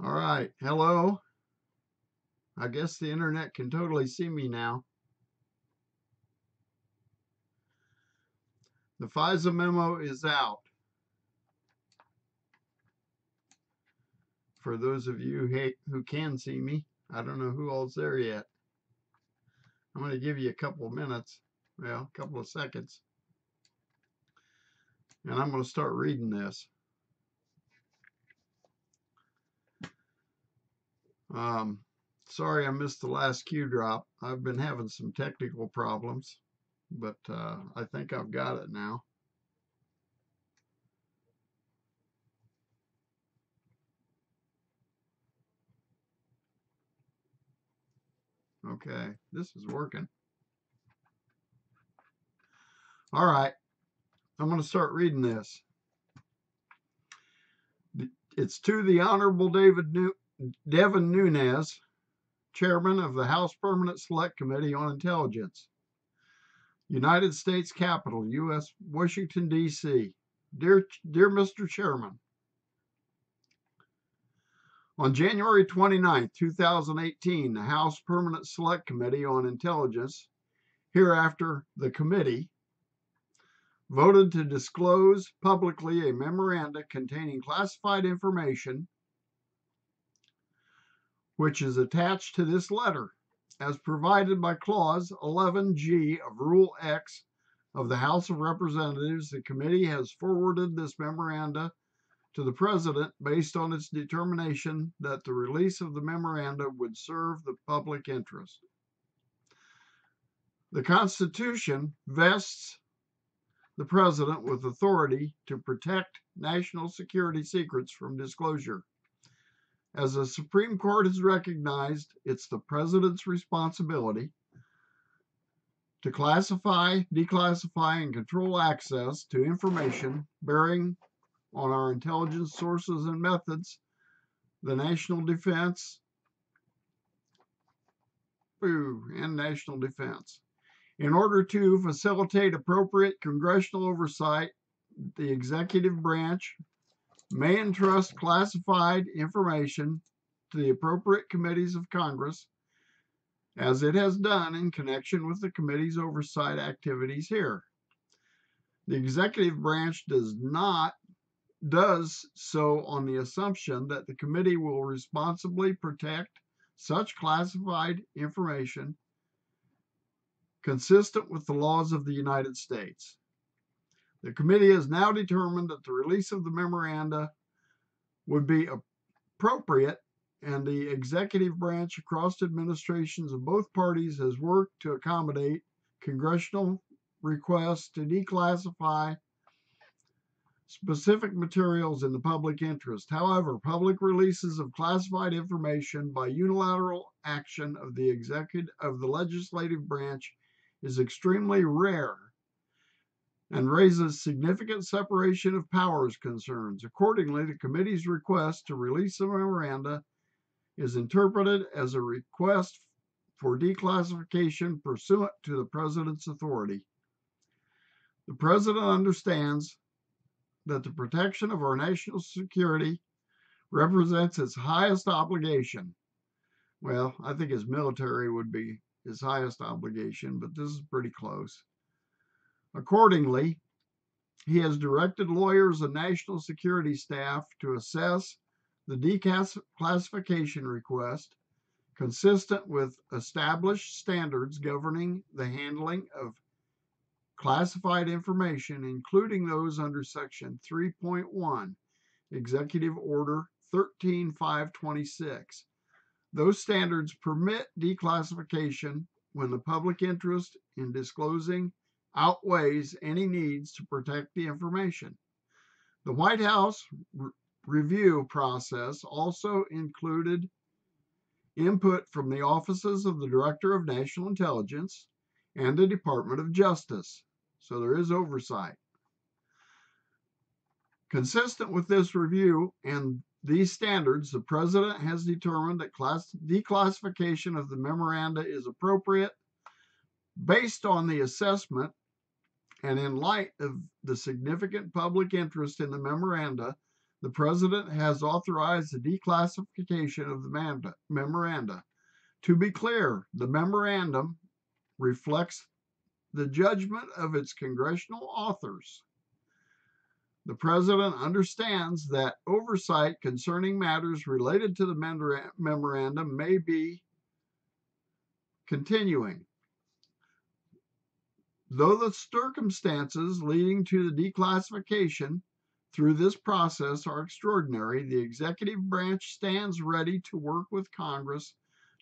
All right. Hello. I guess the internet can totally see me now. The FISA memo is out. For those of you who can see me, I don't know who all's there yet. I'm going to give you a couple of minutes, well, a couple of seconds, and I'm going to start reading this. Sorry I missed the last cue drop. I've been having some technical problems, but I think I've got it now. Okay, this is working. All right, I'm going to start reading this. It's to the Honorable Devin Nunes, Chairman of the House Permanent Select Committee on Intelligence, United States Capitol, U.S. Washington, D.C. Dear Mr. Chairman, on January 29, 2018, the House Permanent Select Committee on Intelligence, hereafter the committee, voted to disclose publicly a memoranda containing classified information which is attached to this letter, as provided by Clause 11G of Rule X of the House of Representatives. The committee has forwarded this memoranda to the President based on its determination that the release of the memoranda would serve the public interest. The Constitution vests the President with authority to protect national security secrets from disclosure. As the Supreme Court has recognized, it's the President's responsibility to classify, declassify, and control access to information bearing on our intelligence sources and methods, the national defense, and national defense. In order to facilitate appropriate congressional oversight, the executive branch may entrust classified information to the appropriate committees of Congress, as it has done in connection with the committee's oversight activities here. The executive branch does so on the assumption that the committee will responsibly protect such classified information consistent with the laws of the United States. The committee has now determined that the release of the memoranda would be appropriate, and the executive branch across administrations of both parties has worked to accommodate congressional requests to declassify specific materials in the public interest. However, public releases of classified information by unilateral action of the legislative branch is extremely rare and raises significant separation of powers concerns. Accordingly, the committee's request to release the memoranda is interpreted as a request for declassification pursuant to the President's authority. The President understands that the protection of our national security represents his highest obligation. Well, I think his military would be his highest obligation, but this is pretty close. Accordingly, he has directed lawyers and national security staff to assess the declassification request consistent with established standards governing the handling of classified information, including those under Section 3.1, Executive Order 13526. Those standards permit declassification when the public interest in disclosing outweighs any needs to protect the information. The White House review process also included input from the offices of the Director of National Intelligence and the Department of Justice, so there is oversight. Consistent with this review and these standards, the President has determined that declassification of the memoranda is appropriate based on the assessment and in light of the significant public interest in the memoranda. the President has authorized the declassification of the memoranda. To be clear, the memorandum reflects the judgment of its congressional authors. The President understands that oversight concerning matters related to the memorandum may be continuing. Though the circumstances leading to the declassification through this process are extraordinary, the executive branch stands ready to work with Congress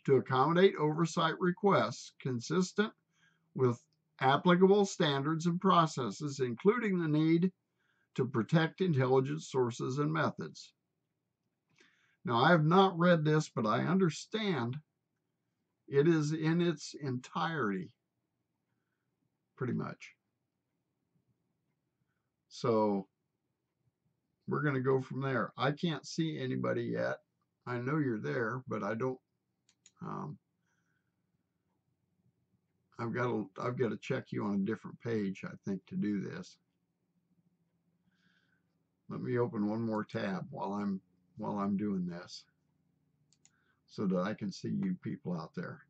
to accommodate oversight requests consistent with applicable standards and processes, including the need to protect intelligence sources and methods. Now, I have not read this, but I understand it is in its entirety, pretty much. So we're going to go from there. I can't see anybody yet. I know you're there, but I don't. I've got to check you on a different page, I think, to do this. Let me open one more tab while I'm doing this, so that I can see you people out there.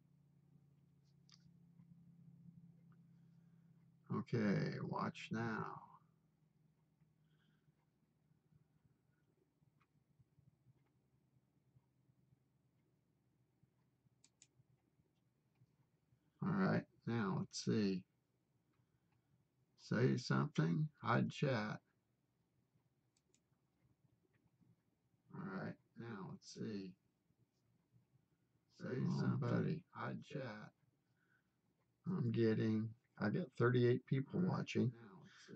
Okay, watch now. All right, now let's see. Say something, hide chat. All right, now let's see. Say somebody, hide chat. I got 38 people watching.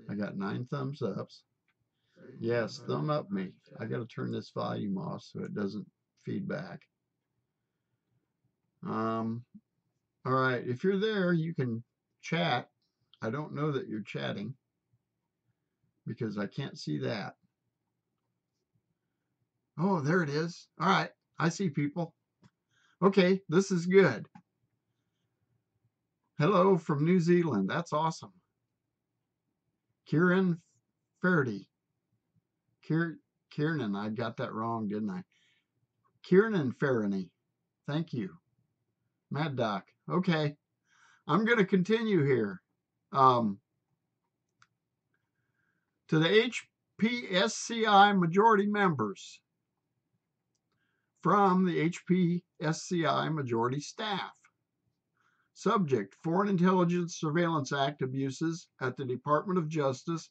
I got 9 thumbs ups. Yes, thumb up me. I got to turn this volume off so it doesn't feed back. All right, if you're there, you can chat. I don't know that you're chatting because I can't see that. Oh, there it is. All right, I see people. Okay, this is good. Hello from New Zealand. That's awesome. Kieran Ferdy. Kiernan, I got that wrong, didn't I? Kiernan Ferrany. Thank you. Mad Doc. Okay, I'm going to continue here. To the HPSCI majority members from the HPSCI majority staff. Subject: Foreign Intelligence Surveillance Act abuses at the Department of Justice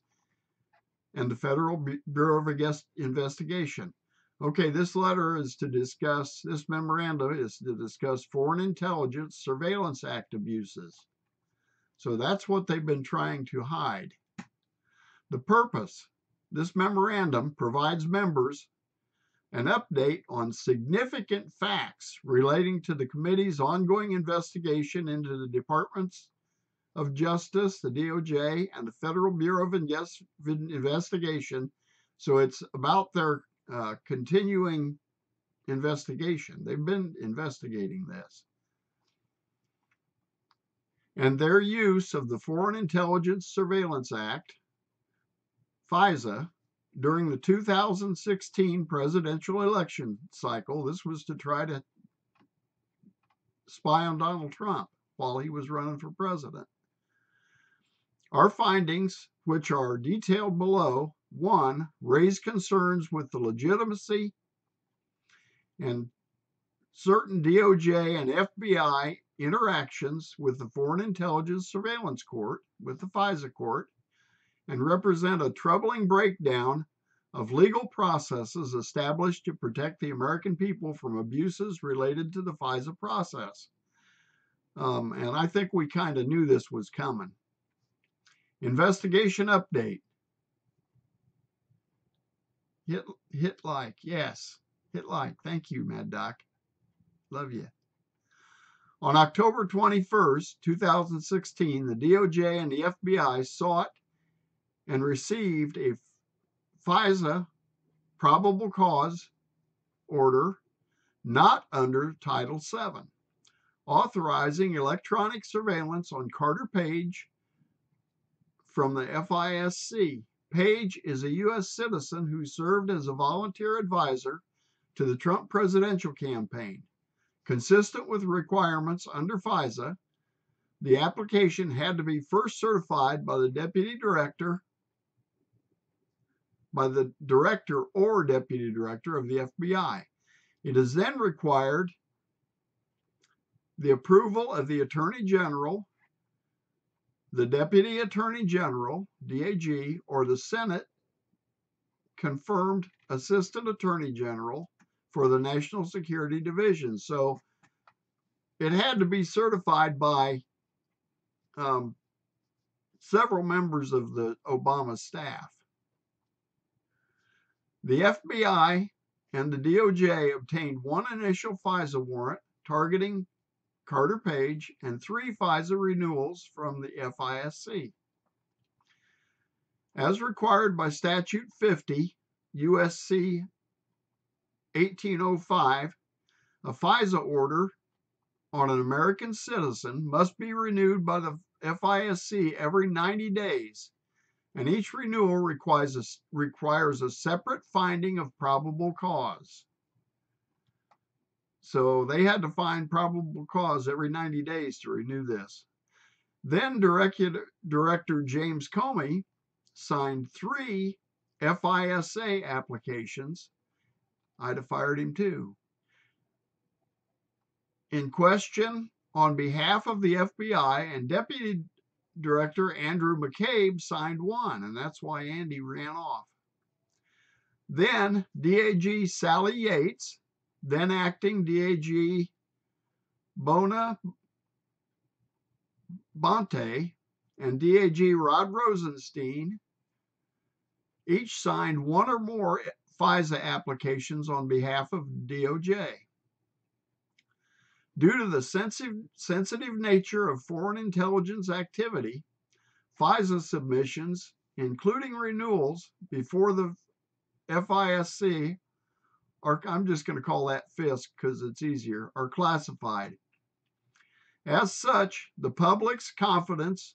and the Federal Bureau of Investigation. Okay, this memorandum is to discuss Foreign Intelligence Surveillance Act abuses. So that's what they've been trying to hide. The purpose: this memorandum provides members an update on significant facts relating to the committee's ongoing investigation into the Departments of Justice, the DOJ, and the Federal Bureau of Investigation. So it's about their continuing investigation. They've been investigating this. And their use of the Foreign Intelligence Surveillance Act, FISA, during the 2016 presidential election cycle. This was to try to spy on Donald Trump while he was running for president. Our findings, which are detailed below: 1, raise concerns with the legitimacy and certain DOJ and FBI interactions with the Foreign Intelligence Surveillance Court, with the FISA court, and represent a troubling breakdown of legal processes established to protect the American people from abuses related to the FISA process. And I think we kind of knew this was coming. Investigation update. Hit like. Yes. Hit like. Thank you, Mad Doc. Love you. On October 21st, 2016, the DOJ and the FBI sought and received a FISA probable cause order not under Title VII, authorizing electronic surveillance on Carter Page from the FISC Page is a U.S. citizen who served as a volunteer advisor to the Trump presidential campaign. Consistent with requirements under FISA, the application had to be first certified by the director or deputy director of the FBI. It is then required the approval of the Attorney General, the Deputy Attorney General, DAG, or the Senate confirmed Assistant Attorney General for the National Security Division. So it had to be certified by several members of the Obama staff. The FBI and the DOJ obtained one initial FISA warrant targeting Carter Page and 3 FISA renewals from the FISC. As required by Statute 50 USC 1805, a FISA order on an American citizen must be renewed by the FISC every 90 days, and each renewal requires a separate finding of probable cause. So they had to find probable cause every 90 days to renew this. Then Director James Comey signed 3 FISA applications. I'd have fired him too. In question, on behalf of the FBI, and Deputy Director Andrew McCabe signed one, and that's why Andy ran off. Then DAG Sally Yates, then acting DAG Bona Bonte, and DAG Rod Rosenstein each signed one or more FISA applications on behalf of DOJ. Due to the sensitive nature of foreign intelligence activity, FISA submissions, including renewals before the FISC, I'm just going to call that FISC because it's easier, are classified. As such, the public's confidence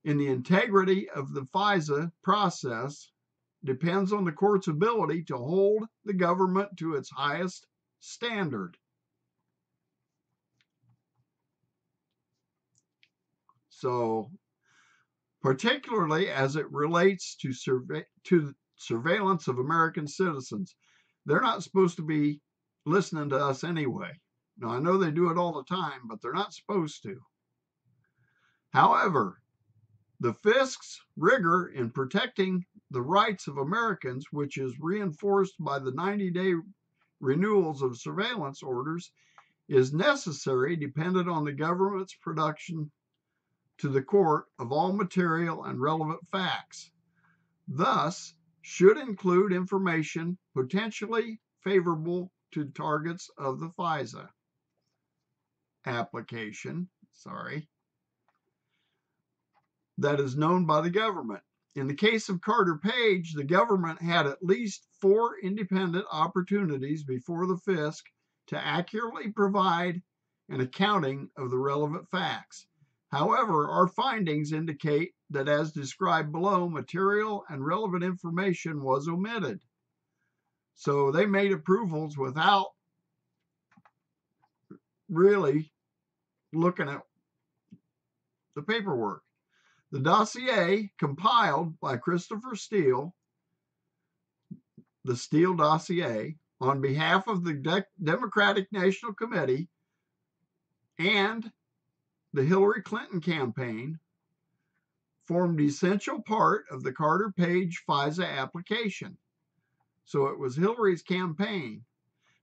in the integrity of the FISA process depends on the court's ability to hold the government to its highest standard. So, particularly as it relates to surveillance of American citizens, they're not supposed to be listening to us anyway. Now, I know they do it all the time, but they're not supposed to. However, the FISC's rigor in protecting the rights of Americans, which is reinforced by the 90-day renewals of surveillance orders, is necessary dependent on the government's production to the court of all material and relevant facts. Thus, should include information potentially favorable to targets of the FISA application, that is known by the government. In the case of Carter Page, the government had at least 4 independent opportunities before the FISC to accurately provide an accounting of the relevant facts. However, our findings indicate that, as described below, material and relevant information was omitted. So they made approvals without really looking at the paperwork. The dossier compiled by Christopher Steele, the Steele dossier, on behalf of the Democratic National Committee and the Hillary Clinton campaign, formed an essential part of the Carter Page FISA application. So it was Hillary's campaign.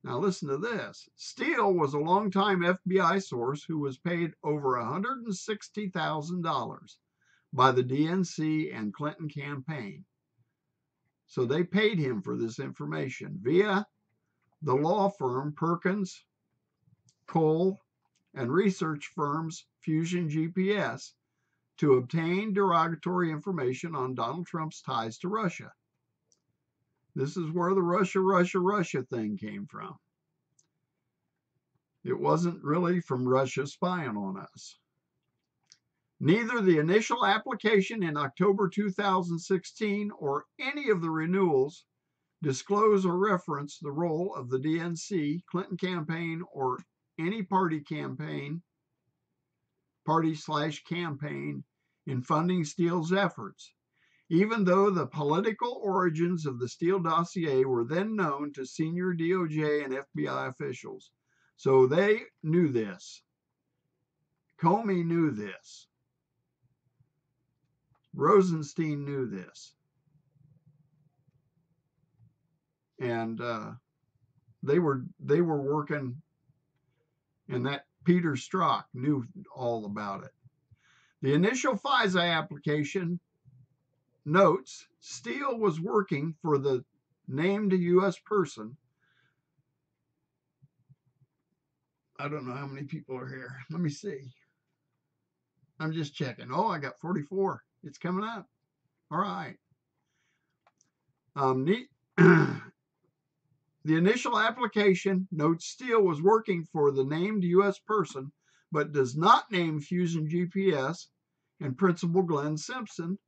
Now listen to this. Steele was a longtime FBI source who was paid over $160,000 by the DNC and Clinton campaign. So they paid him for this information via the law firm Perkins, Cole, and research firms Fusion GPS to obtain derogatory information on Donald Trump's ties to Russia. This is where the Russia thing came from. It wasn't really from Russia spying on us. Neither the initial application in October 2016 or any of the renewals disclose or reference the role of the DNC, Clinton campaign, or any party/campaign in funding Steele's efforts, even though the political origins of the Steele dossier were then known to senior DOJ and FBI officials. So they knew this. Comey knew this. Rosenstein knew this. And they were working, and that Peter Strzok knew all about it. The initial FISA application notes Steele was working for the named U.S. person. I don't know how many people are here. Let me see. I'm just checking. Oh, I got 44. It's coming up. All right. The initial application notes Steele was working for the named U.S. person, but does not name Fusion GPS and Principal Glenn Simpson,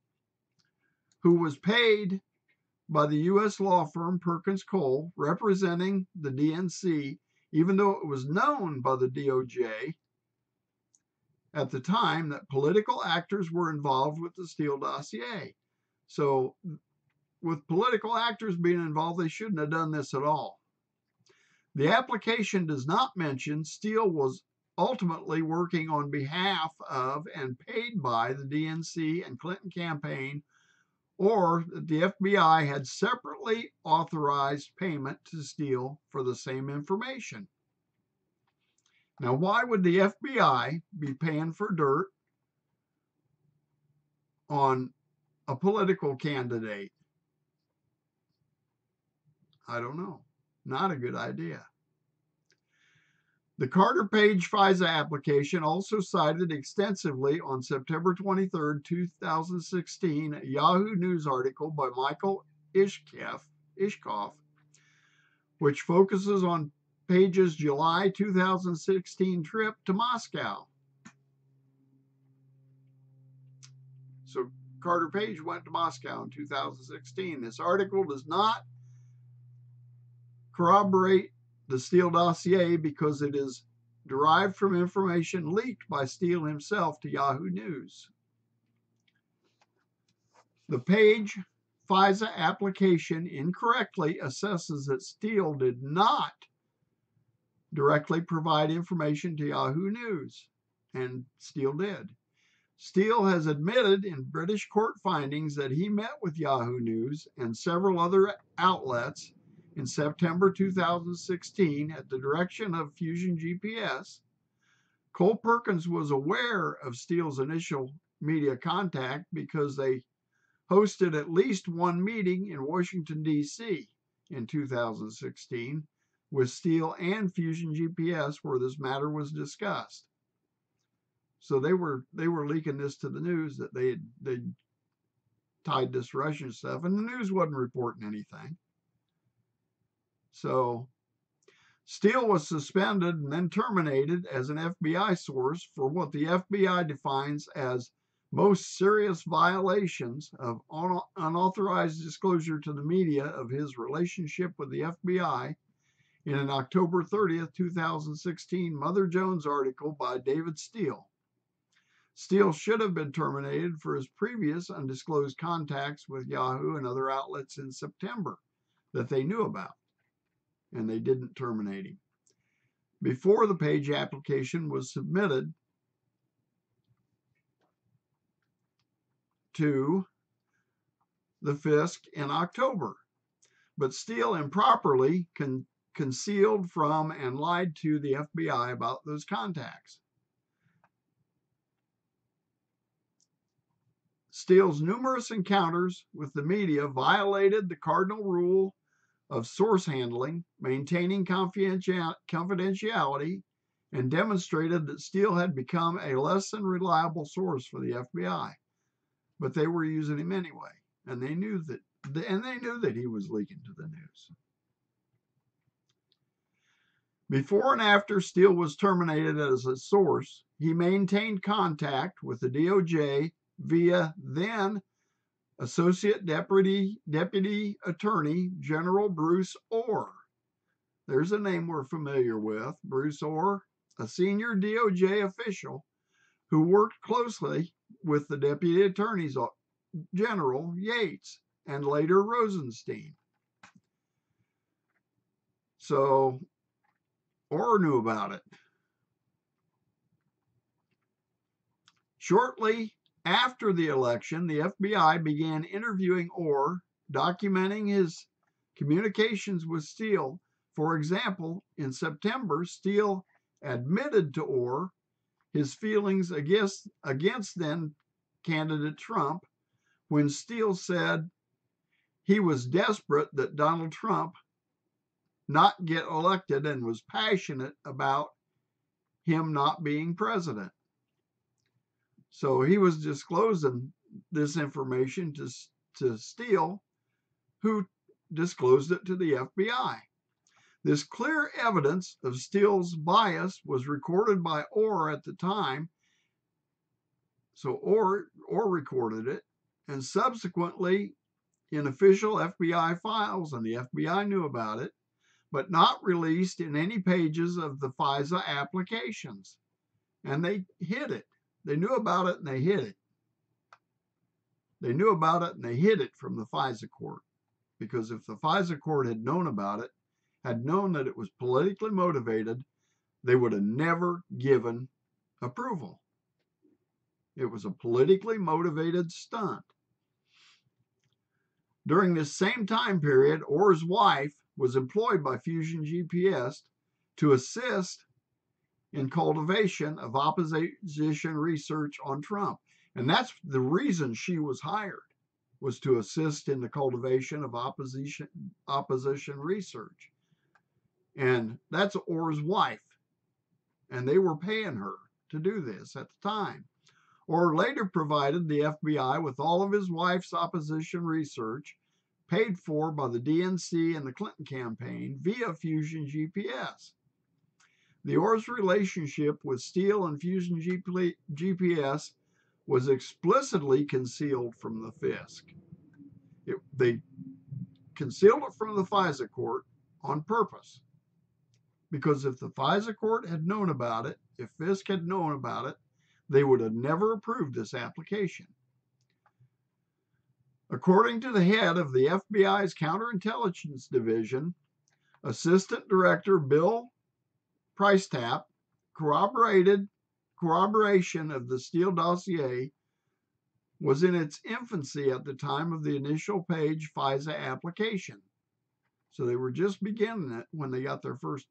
who was paid by the U.S. law firm Perkins Cole, representing the DNC, even though it was known by the DOJ at the time that political actors were involved with the Steele dossier. So with political actors being involved, they shouldn't have done this at all. The application does not mention Steele was ultimately working on behalf of and paid by the DNC and Clinton campaign, or that the FBI had separately authorized payment to Steele for the same information. Now, why would the FBI be paying for dirt on a political candidate? I don't know. Not a good idea. The Carter Page FISA application also cited extensively on September 23, 2016, a Yahoo News article by Michael Ishkoff, which focuses on Page's July 2016 trip to Moscow. So Carter Page went to Moscow in 2016. This article does not corroborate the Steele dossier because it is derived from information leaked by Steele himself to Yahoo News. The Page FISA application incorrectly assesses that Steele did not directly provide information to Yahoo News, and Steele did. Steele has admitted in British court findings that he met with Yahoo News and several other outlets in September 2016 at the direction of Fusion GPS. Cole Perkins was aware of Steele's initial media contact because they hosted at least one meeting in Washington, D.C. in 2016 with Steele and Fusion GPS where this matter was discussed. So they were leaking this to the news that they tied this Russian stuff, and the news wasn't reporting anything. So Steele was suspended and then terminated as an FBI source for what the FBI defines as most serious violations of unauthorized disclosure to the media of his relationship with the FBI in an October 30th, 2016 Mother Jones article by David Steele. Steele should have been terminated for his previous undisclosed contacts with Yahoo and other outlets in September that they knew about, and they didn't terminate him. Before the Page application was submitted to the FISC in October, but Steele improperly concealed from and lied to the FBI about those contacts. Steele's numerous encounters with the media violated the cardinal rule of source handling, maintaining confidentiality, and demonstrated that Steele had become a less than reliable source for the FBI. But they were using him anyway, and they knew that he was leaking to the news. Before and after Steele was terminated as a source, he maintained contact with the DOJ via then Associate Deputy Attorney General Bruce Orr. There's a name we're familiar with, Bruce Orr, a senior DOJ official who worked closely with the Deputy Attorney General Yates and later Rosenstein. So Orr knew about it. Shortly after the election, the FBI began interviewing Orr, documenting his communications with Steele. For example, in September, Steele admitted to Orr his feelings against then candidate Trump when Steele said he was desperate that Donald Trump not get elected and was passionate about him not being president. So he was disclosing this information to Steele, who disclosed it to the FBI. This clear evidence of Steele's bias was recorded by Orr at the time. So Orr recorded it, and subsequently in official FBI files, and the FBI knew about it, but not released in any pages of the FISA applications. And they hid it. They knew about it and they hid it. They knew about it and they hid it from the FISA court. Because if the FISA court had known about it, had known that it was politically motivated, they would have never given approval. It was a politically motivated stunt. During this same time period, Orr's wife was employed by Fusion GPS to assist in cultivation of opposition research on Trump. And that's the reason she was hired, was to assist in the cultivation of opposition research. And that's Orr's wife. And they were paying her to do this at the time. Orr later provided the FBI with all of his wife's opposition research, paid for by the DNC and the Clinton campaign via Fusion GPS. The Orr's relationship with Steele and Fusion GPS was explicitly concealed from the FISC. They concealed it from the FISA court on purpose. Because if the FISA court had known about it, if FISC had known about it, they would have never approved this application. According to the head of the FBI's Counterintelligence Division, Assistant Director Bill Priestap, corroboration of the Steele dossier was in its infancy at the time of the initial page FISA application. So they were just beginning it when they got their first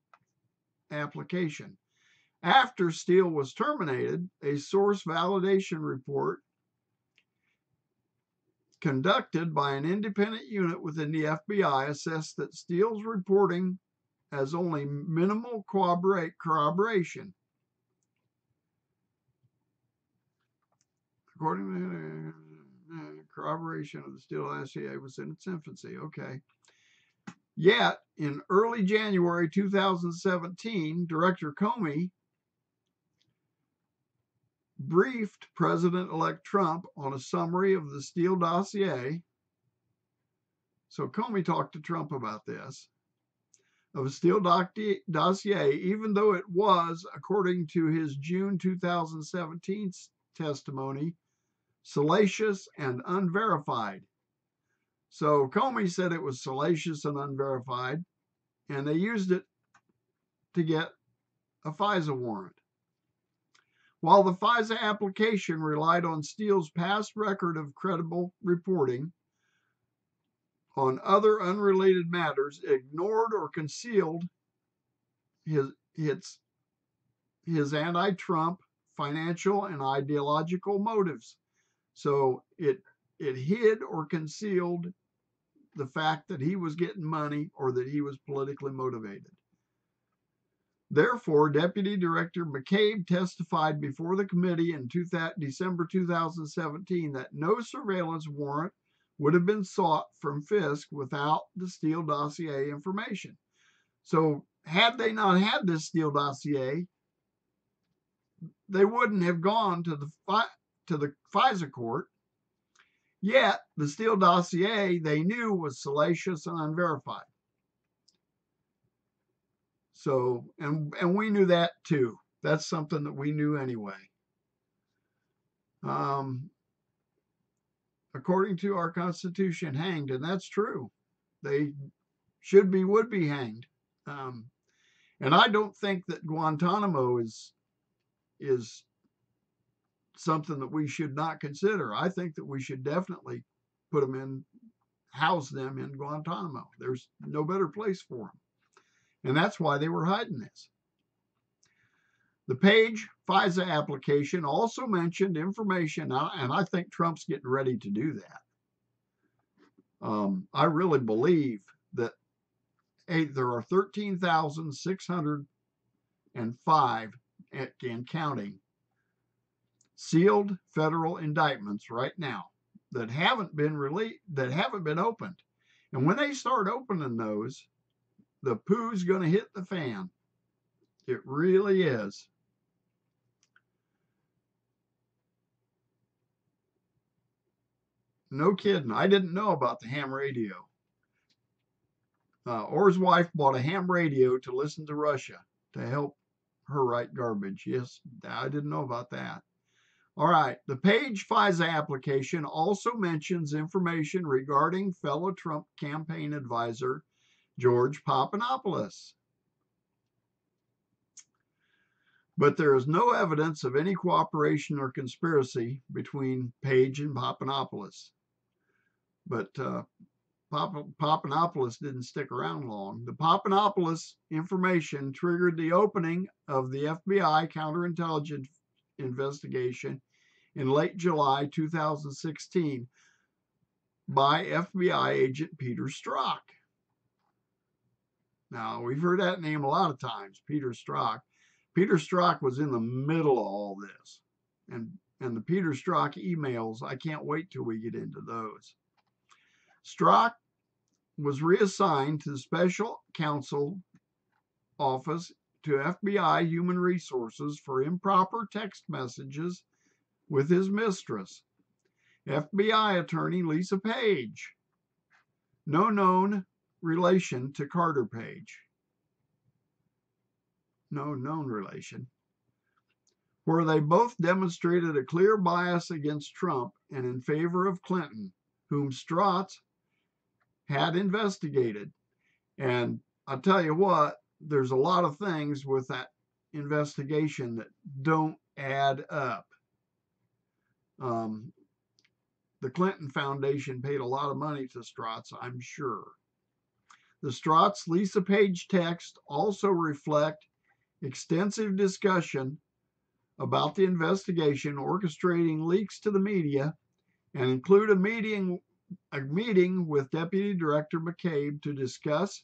application. After Steele was terminated, a source validation report conducted by an independent unit within the FBI assessed that Steele's reporting has only minimal corroboration. According to corroboration of the Steele dossier was in its infancy. Okay. Yet, in early January 2017, Director Comey briefed President-elect Trump on a summary of the Steele dossier. So Comey talked to Trump about this, of a Steele dossier, even though it was, according to his June 2017 testimony, salacious and unverified. So Comey said it was salacious and unverified, and they used it to get a FISA warrant. While the FISA application relied on Steele's past record of credible reporting on other unrelated matters, it ignored or concealed his anti-Trump financial and ideological motives. So it hid or concealed the fact that he was getting money or that he was politically motivated. Therefore, Deputy Director McCabe testified before the committee in December 2017 that no surveillance warrant would have been sought from FISC without the Steele dossier information. So had they not had this Steele dossier, they wouldn't have gone to the FISA court. Yet the Steele dossier they knew was salacious and unverified. So, and we knew that too. That's something that we knew anyway. According to our Constitution, hanged, and that's true. They would be hanged. And I don't think that Guantanamo is something that we should not consider. I think that we should definitely house them in Guantanamo. There's no better place for them. And that's why they were hiding this. The Page FISA application also mentioned information, and I think Trump's getting ready to do that. I really believe that there are 13,605 and counting sealed federal indictments right now that haven't been released, that haven't been opened. And when they start opening those, the poo's going to hit the fan. It really is. No kidding. I didn't know about the ham radio. Orr's wife bought a ham radio to listen to Russia to help her write garbage. Yes, I didn't know about that. All right. The Page FISA application also mentions information regarding fellow Trump campaign advisor George Papadopoulos. But there is no evidence of any cooperation or conspiracy between Page and Papadopoulos. But Papadopoulos didn't stick around long. The Papadopoulos information triggered the opening of the FBI counterintelligence investigation in late July 2016 by FBI agent Peter Strzok. Now, we've heard that name a lot of times, Peter Strzok. Peter Strzok was in the middle of all this. And the Peter Strzok emails, I can't wait till we get into those. Strzok was reassigned to the Special Counsel Office to FBI Human Resources for improper text messages with his mistress, FBI attorney Lisa Page. No known relation to Carter Page. No known relation. Where they both demonstrated a clear bias against Trump and in favor of Clinton, whom Strzok had investigated. And I'll tell you what, there's a lot of things with that investigation that don't add up. The Clinton Foundation paid a lot of money to Strzok, I'm sure. The Strzok's Lisa Page texts also reflect extensive discussion about the investigation, orchestrating leaks to the media, and include a meeting with Deputy Director McCabe to discuss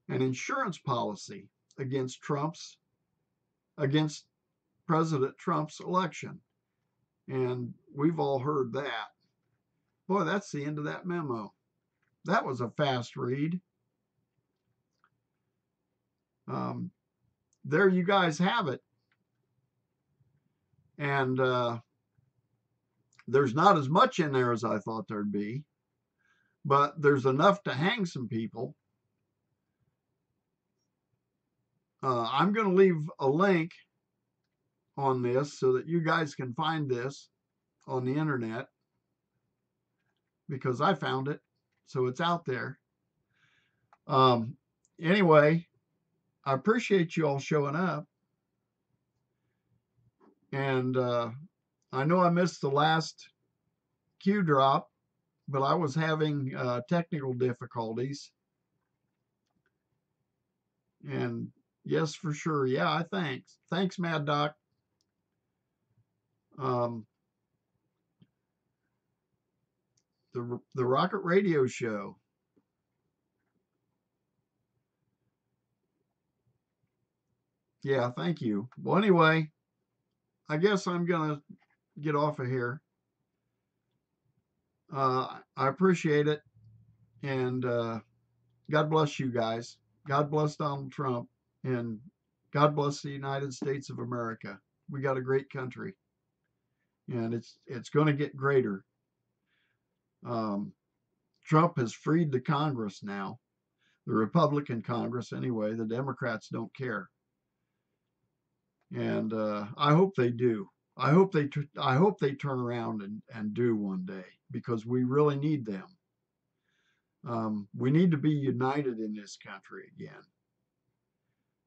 an insurance policy against President Trump's election. And we've all heard that. Boy, that's the end of that memo. That was a fast read. There you guys have it. And there's not as much in there as I thought there'd be, but there's enough to hang some people. I'm going to leave a link on this so that you guys can find this on the internet, because I found it, so it's out there. Anyway, I appreciate you all showing up. And I know I missed the last Q drop, but I was having technical difficulties. And yes, for sure. Yeah, thanks. Thanks, Mad Doc. The Rocket Radio Show. Yeah, thank you. Well, anyway, I guess I'm going to get off of here. I appreciate it. And God bless you guys. God bless Donald Trump, and God bless the United States of America. We got a great country, and it's going to get greater. Um, Trump has freed the Congress now, the Republican Congress anyway. The Democrats don't care, and I hope they do. I hope they turn around and do one day, because we really need them. We need to be united in this country again.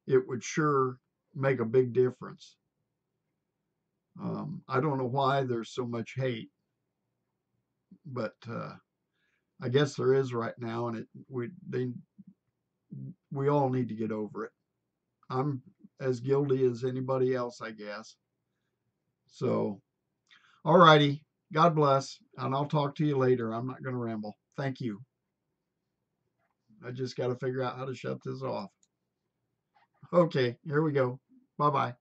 It would sure make a big difference. I don't know why there's so much hate, but I guess there is right now, and we all need to get over it. I'm as guilty as anybody else, I guess. So, all righty. God bless, and I'll talk to you later. I'm not going to ramble. Thank you. I just got to figure out how to shut this off. Okay, here we go. Bye bye.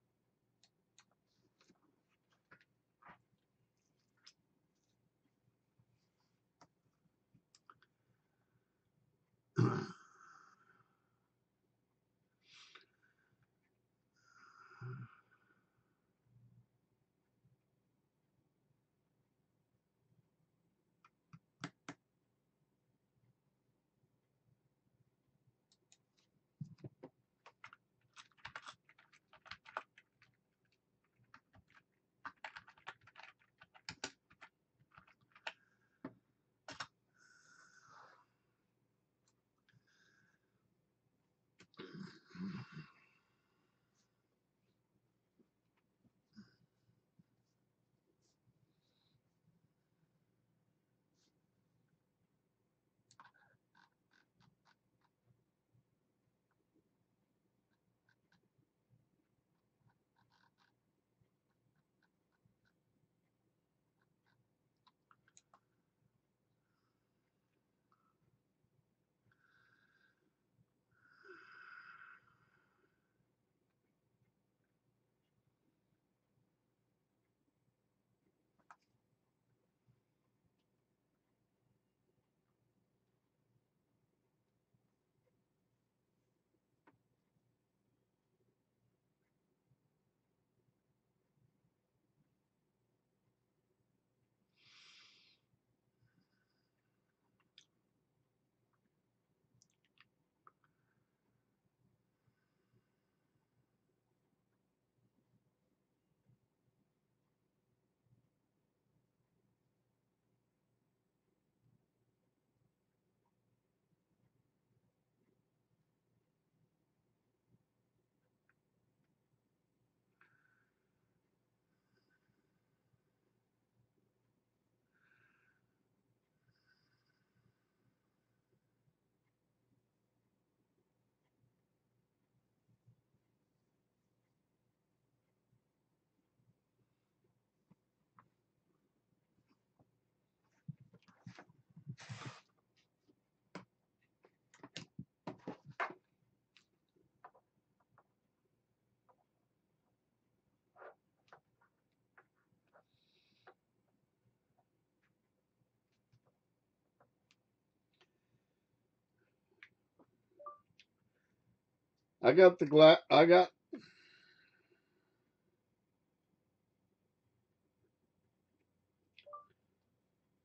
I got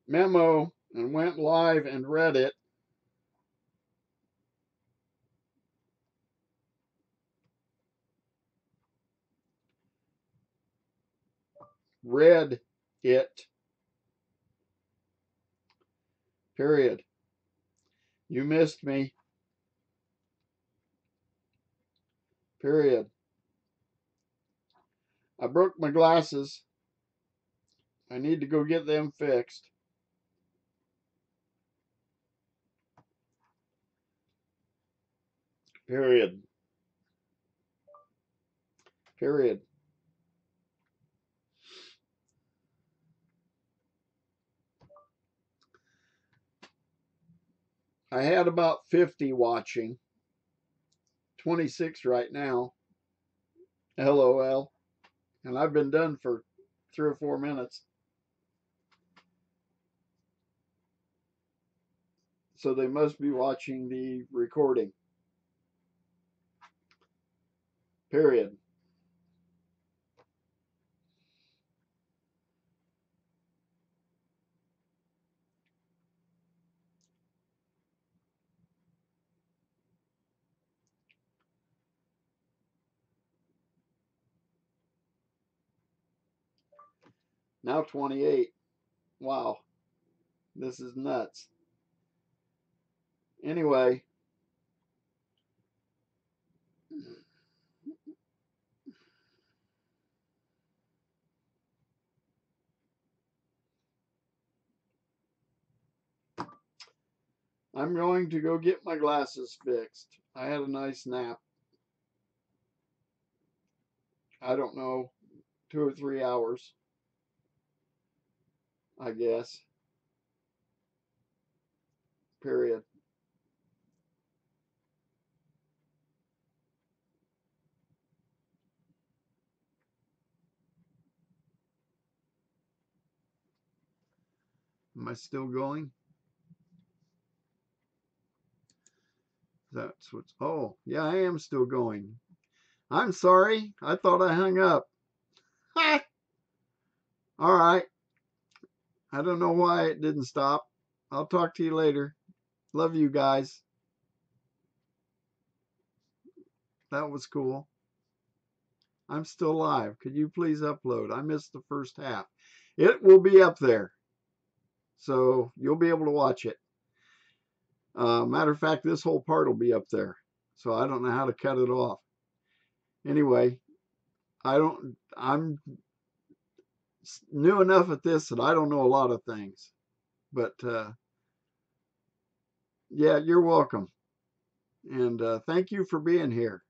memo and went live and read it. Read it. Period. You missed me. Period. I broke my glasses. I need to go get them fixed. Period. Period. I had about 50 watching. 26 right now. LOL. And I've been done for 3 or 4 minutes. So they must be watching the recording. period. Now 28. Wow, this is nuts. Anyway, I'm going to go get my glasses fixed. I had a nice nap. I don't know, 2 or 3 hours, I guess. Period. Am I still going? That's what's. Oh, yeah, I am still going. I'm sorry. I thought I hung up. Ha! All right. I don't know why it didn't stop. I'll talk to you later. Love you guys. That was cool. I'm still live. Could you please upload? I missed the first half. It will be up there, so you'll be able to watch it. Matter of fact, this whole part will be up there, so I don't know how to cut it off. Anyway, I'm new enough at this that I don't know a lot of things, but yeah, you're welcome, and thank you for being here.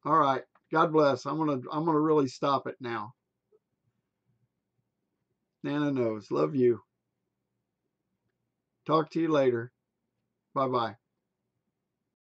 All right, God bless. I'm gonna really stop it now. Nana knows. Love you. Talk to you later. Bye bye.